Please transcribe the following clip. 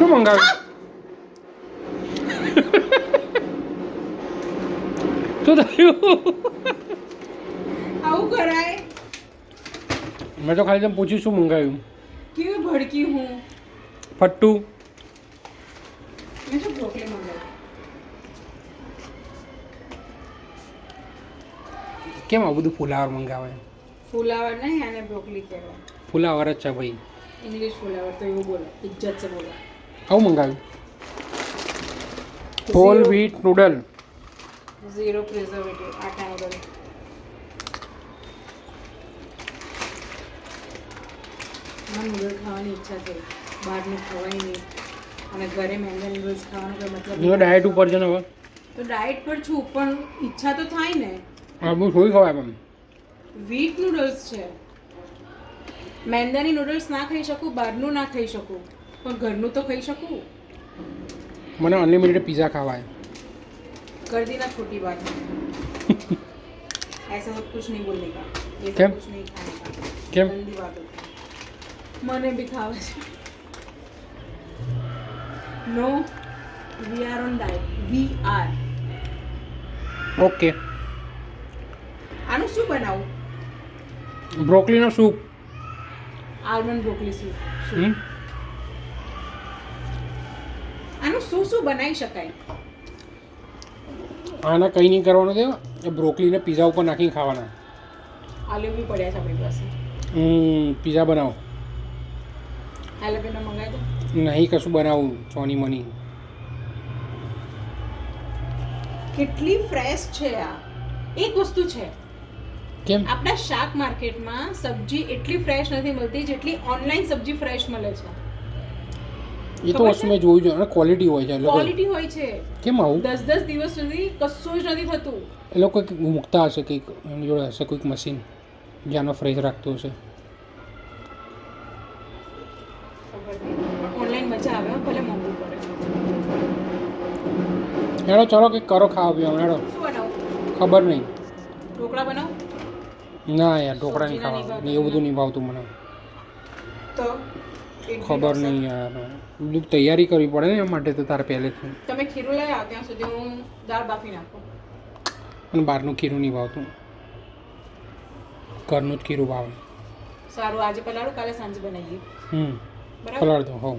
શું મંગાવ્યું? શું થયું? આવું કરાય? મેં તો ખાલી તમે પૂછ્યું શું મંગાવ્યું. કેવી ભડકી હું. ફટ્ટુ. મેં શું બ્રોકલી મંગાવી? કેમ આવું બધું ફુલાવર મંગાવે? ફુલાવર નહીં, આને બ્રોકલી કહેવાય. ફુલાવર જ છે ભાઈ. ઇંગ્લિશ ફુલાવર તો એવું બોલો, ઇજ્જત સે બોલો. આવું મંગાવ્યું. Whole wheat noodle. 0 પ્રિઝર્વેટિવ આટા નૂડલ. મને નૂડલ ખાવાની ઈચ્છા થઈ, બહારનું ખવાય નહીં અને ઘરે મેંગા નૂડલ્સ ખાવાનો કોઈ મતલબ જો ડાયટ ઉપર છે ને હવે. તો ડાયટ પર છું પણ ઈચ્છા તો થાય ને. હા બહુ થોડી ખવાય પણ. વ્હીટ નૂડલ્સ છે. મેંદાની નૂડલ્સ ના ખાઈ શકું, બહારનું ના ખાઈ શકું, પણ ઘરનું તો ખાઈ શકું. મને અનલિમિટેડ પિઝા ખાવાય. कर दी ना छोटी बात ऐसा सब कुछ नहीं बोलने का, ये सब क्या? कुछ नहीं खाने का, क्या? गंदी बात होती है. મને બી ખાવા છે. No we are on diet, we are. Okay. આનું શું બનાવું? બ્રોકલીનો soup. Almond broccoli soup. Hmm. આનું શું શું બનાવી શકાય? આને કંઈ નહીં કરવાનું છે. બ્રોકલીને પીઝા ઉપર નાખીને ખાવાના. આલુ બી પડ્યા છે આપણી પાસે. પીઝા બનાવો. હેલેપેનો મંગાવી દો. નહીં કશું બનાવું ચોની મની. કેટલી ફ્રેશ છે આ. એક વસ્તુ છે, કેમ? આપણા શાક માર્કેટમાં સબ્જી એટલી ફ્રેશ નથી મળતી જેટલી ઓનલાઈન સબ્જી ફ્રેશ મળે છે. એ તો વસ્તુ મેં જોયું છે અને ક્વોલિટી હોય છે. ક્વોલિટી હોય છે. કેમ આવું? 10 દિવસ સુધી કશું જ નથી થતું. એ લોકો કંઈક મૂકતા હશે, કંઈક એની જોડે હશે કોઈક મશીન જ્યાંનો ફ્રેશ રાખતું હશે. ઓનલાઈન મજા આવે, ભલે મોંઘું પડે. હેડો ચલો કંઈક કરો ખાવા પીવાનું. હેડો. શું બનાવું? ખબર નહીં. ઢોકળા બનાવું? ના યાર ઢોકળા નહીં ખાવા, એવું બધું નહીં ભાવતું મને. તો ખબર નહીં યાર, બધું તૈયારી કરવી પડે ને એ માટે તો તારે પહેલેથી. તમે ખીરું લઈ આવો, ત્યાં સુધી હું દાળ બાફી નાખું. અને બહારનું ખીરું નહીં ભાવતું, ઘરનું જ ખીરું ભાવે. સારું, આજે પલાળું, કાલે સાંજે બનાવીએ. પલાળ દો. હોવ.